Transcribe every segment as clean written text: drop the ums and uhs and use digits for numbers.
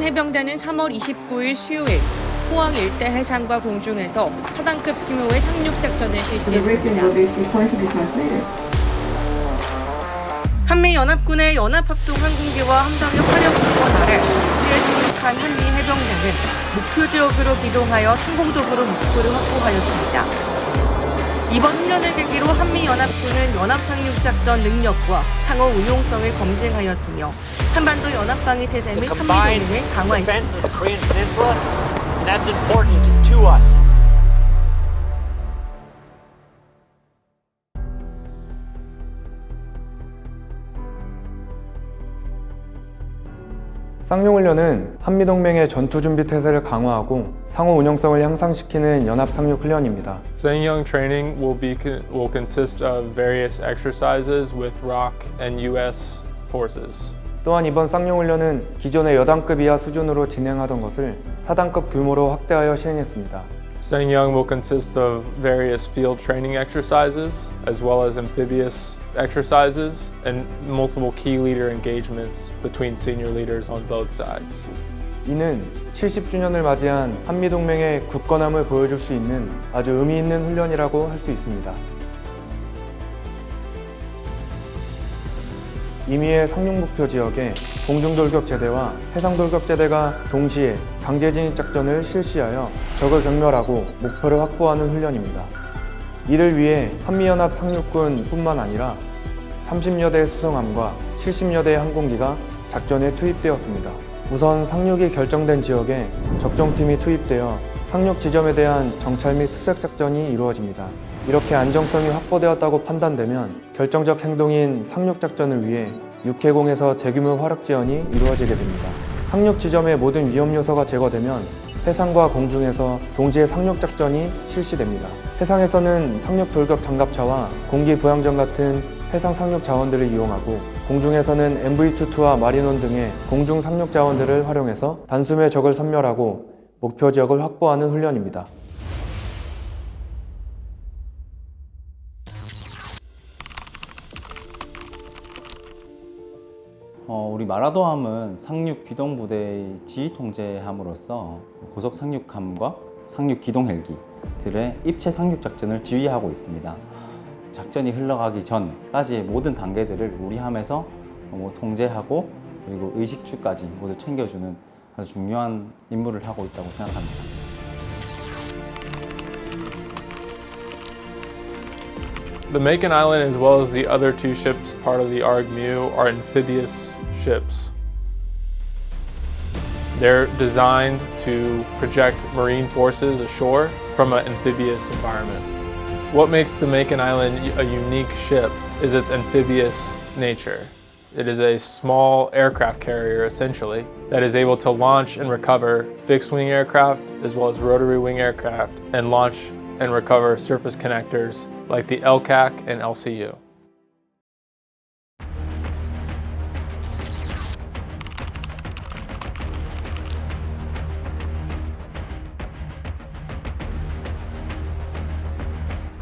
해병대는 3월 29일 수요일 포항 일대 해상과 공중에서 하단급 규모의 상륙 작전을 실시했습니다. 한미연합군의 연합합동 항공기와 함정의 화력 지원 아래 지에 상륙한 한미 해병대는 목표 지역으로 기동하여 성공적으로 목표를 확보하였습니다. 이번 훈련을 계기로 한미연합군은 연합상륙작전 능력과 상호 운용성을 검증하였으며 한반도 연합방위 태세 및 한미동맹을 강화했습니다. 쌍용훈련은 한미동맹의 전투준비 태세를 강화하고 상호 운용성을 향상시키는 연합상륙훈련입니다. Sanyang training will consist of various exercises with ROC and US forces. 또한 이번 쌍용훈련은 기존의 여단급 이하 수준으로 진행하던 것을 4단급 규모로 확대하여 시행했습니다. Sanyang will consist of various field training exercises as well as amphibious exercises and multiple key leader engagements between senior leaders on both sides. 이는 70주년을 맞이한 한미동맹의 굳건함을 보여줄 수 있는 아주 의미 있는 훈련이라고 할 수 있습니다. 임의의 상륙 목표 지역에 공중돌격제대와 해상돌격제대가 동시에 강제진입작전을 실시하여 적을 경멸하고 목표를 확보하는 훈련입니다. 이를 위해 한미연합 상륙군 뿐만 아니라 30여 대의 수송함과 70여 대의 항공기가 작전에 투입되었습니다. 우선 상륙이 결정된 지역에 적정팀이 투입되어 상륙 지점에 대한 정찰 및 수색 작전이 이루어집니다. 이렇게 안정성이 확보되었다고 판단되면 결정적 행동인 상륙 작전을 위해 육해공에서 대규모 화력 지원이 이루어지게 됩니다. 상륙 지점의 모든 위험 요소가 제거되면 해상과 공중에서 동시에 상륙 작전이 실시됩니다. 해상에서는 상륙 돌격 장갑차와 공기 부양정 같은 해상 상륙 자원들을 이용하고 공중에서는 MV22와 마린원 등의 공중 상륙 자원들을 활용해서 단숨에 적을 섬멸하고 목표 지역을 확보하는 훈련입니다. 우리 마라도함은 상륙 기동부대의 지휘 통제함으로써 고속 상륙함과 상륙 기동 헬기들의 입체 상륙 작전을 지휘하고 있습니다. 작전이 흘러가기 전까지의 모든 단계들을 우리 함에서 통제하고 그리고 의식주까지 모두 챙겨주는 아주 중요한 임무를 하고 있다고 생각합니다. The Makin Island as well as the other two ships part of the ARG-MU are amphibious ships. They're designed to project marine forces ashore from an amphibious environment. What makes the Makin Island a unique ship is its amphibious nature. It is a small aircraft carrier, essentially, that is able to launch and recover fixed-wing aircraft as well as rotary-wing aircraft and launch and recover surface connectors like the LCAC and LCU.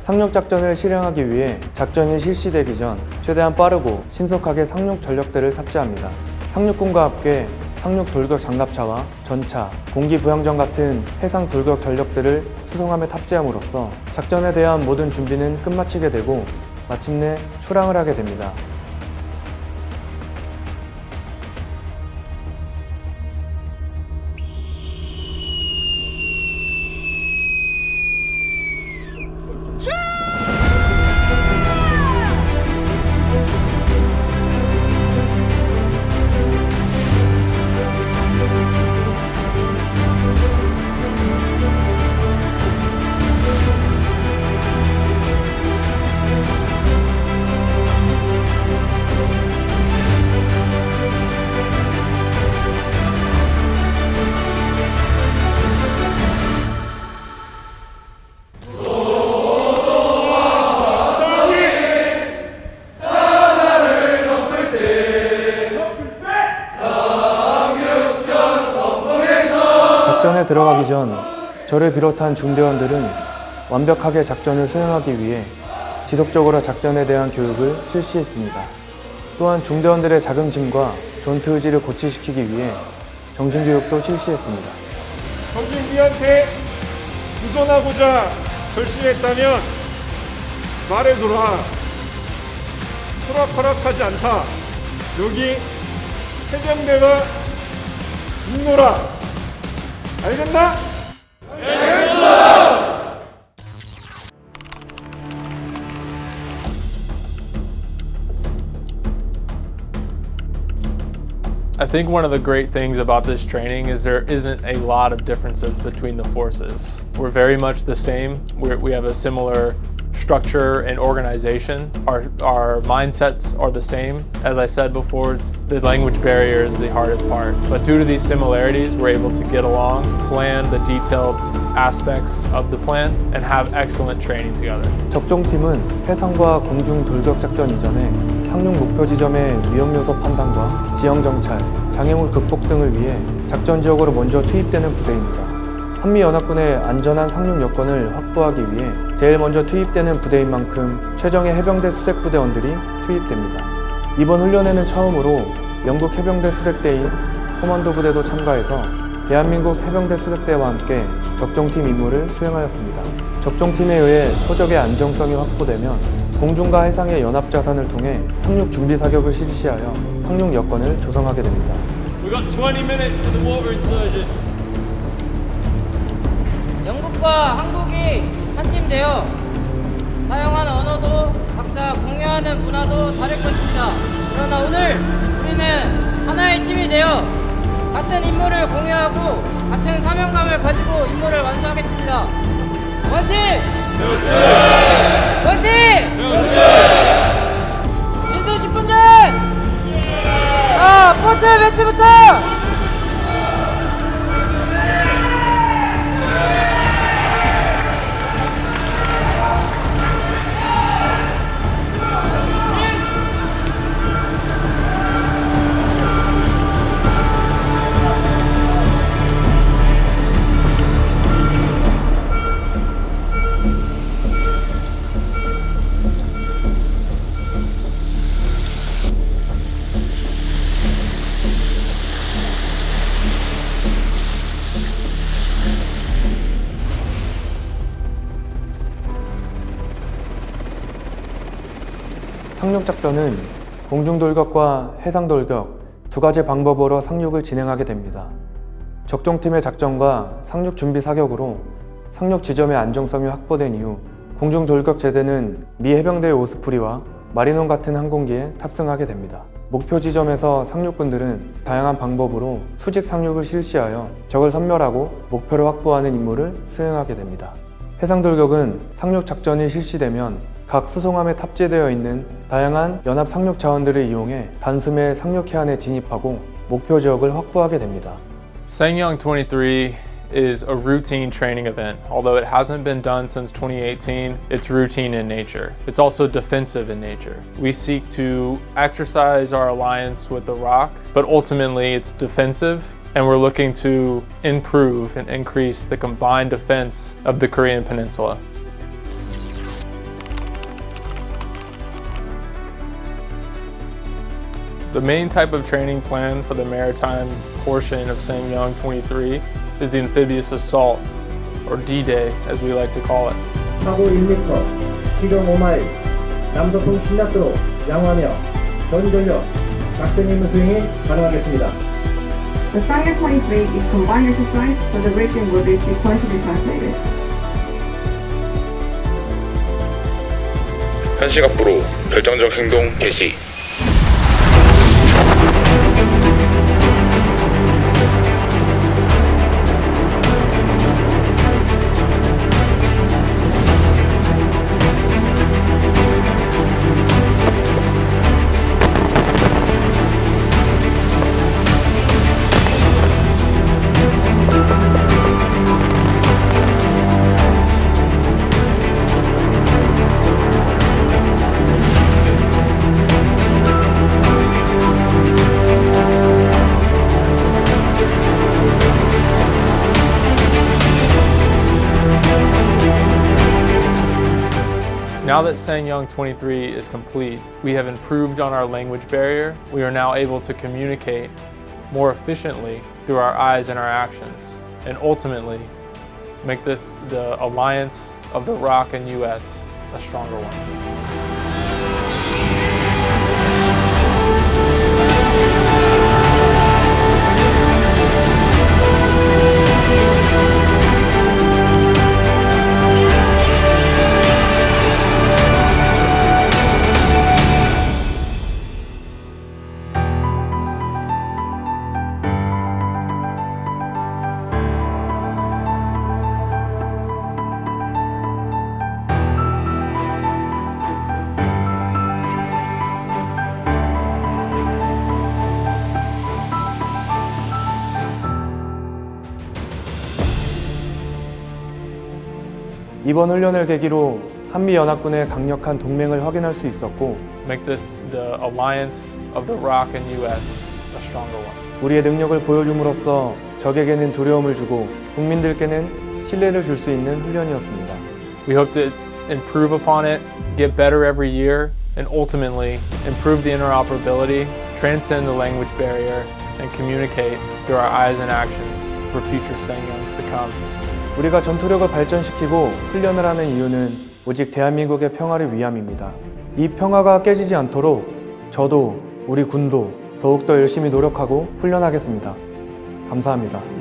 상륙 작전을 실행하기 위해 작전이 실시되기 전 최대한 빠르고 신속하게 상륙 전력들을 탑재합니다. 상륙군과 함께 상륙 돌격 장갑차와 전차, 공기 부양정 같은 해상 돌격 전력들을 수송함에 탑재함으로써 작전에 대한 모든 준비는 끝마치게 되고 마침내 출항을 하게 됩니다. 작전에 들어가기 전 저를 비롯한 중대원들은 완벽하게 작전을 수행하기 위해 지속적으로 작전에 대한 교육을 실시했습니다. 또한 중대원들의 자긍심과 전투 의지를 고취시키기 위해 정신교육도 실시했습니다. 경진기한테 도전하고자 결심했다면 말해줘라. 호락호락하지 않다. 여기 해병대가 있노라. 알겠나? I think one of the great things about this training is there isn't a lot of differences between the forces. We're very much the same. We have a similar structure and organization. Our mindsets are the same. As I said before, the language barrier is the hardest part. But due to these similarities, we're able to get along, plan the detailed aspects of the plan, and have excellent training together. 적종팀은 해상과 공중 돌격 작전 이전에 상륙 목표 지점의 위험 요소 판단과 지형 정찰, 장애물 극복 등을 위해 작전 지역으로 먼저 투입되는 부대입니다. 한미연합군의 안전한 상륙 여건을 확보하기 위해 제일 먼저 투입되는 부대인 만큼 최정예 해병대 수색부대원들이 투입됩니다. 이번 훈련에는 처음으로 영국 해병대 수색대인 코만도 부대도 참가해서 대한민국 해병대 수색대와 함께 적종팀 임무를 수행하였습니다. 적종팀에 의해 표적의 안정성이 확보되면 공중과 해상의 연합자산을 통해 상륙 준비 사격을 실시하여 상륙 여건을 조성하게 됩니다. We've got 20 minutes to the water insursion. 영국과 한국이 한 팀 되어 사용하는 언어도 각자 공유하는 문화도 다를 것입니다. 그러나 오늘 우리는 하나의 팀이 되어 같은 임무를 공유하고 같은 사명감을 가지고 임무를 완수하겠습니다. 원팀! 원팀! 진수 10분 전! 자, 포트 매치부터! 상륙작전은 공중돌격과 해상돌격 두 가지 방법으로 상륙을 진행하게 됩니다. 적종팀의 작전과 상륙 준비 사격으로 상륙 지점의 안정성이 확보된 이후 공중돌격 제대는 미 해병대의 오스프리와 마리논 같은 항공기에 탑승하게 됩니다. 목표 지점에서 상륙군들은 다양한 방법으로 수직 상륙을 실시하여 적을 섬멸하고 목표를 확보하는 임무를 수행하게 됩니다. 해상돌격은 상륙 작전이 실시되면 각 수송함에 탑재되어 있는 다양한 연합 상륙 자원들을 이용해 단숨에 상륙 해안에 진입하고 목표 지역을 확보하게 됩니다. Sangyong 23 is a routine training event. Although it hasn't been done since 2018, it's routine in nature. It's also defensive in nature. We seek to exercise our alliance with the ROC, but ultimately it's defensive, and we're looking to improve and increase the combined defense of the Korean Peninsula. The main type of training plan for the maritime portion of Sangyong 23 is the amphibious assault, or D-Day as we like to call it. 사고 1m, 기동 5마일, 남서풍 10납도로 양호하며 전전력 작전 임무 수행이 가능하겠습니다. The Sangyong 23 is combined exercise, so the briefing will be sequentially translated. 한시각부로 결정적 행동 개시. Now that Sangyong 23 is complete, we have improved on our language barrier. We are now able to communicate more efficiently through our eyes and our actions, and ultimately make the alliance of the ROC and US a stronger one. 이번 훈련을 계기로 한미연합군의 강력한 동맹을 확인할 수 있었고 Make the alliance of the ROC and US a stronger one. 우리의 능력을 보여줌으로써 적에게는 두려움을 주고 국민들께는 신뢰를 줄 수 있는 훈련이었습니다. We hope to improve upon it, get better every year, and ultimately improve the interoperability, transcend the language barrier, and communicate through our eyes and actions for future Sangyongs to come. 우리가 전투력을 발전시키고 훈련을 하는 이유는 오직 대한민국의 평화를 위함입니다. 이 평화가 깨지지 않도록 저도 우리 군도 더욱더 열심히 노력하고 훈련하겠습니다. 감사합니다.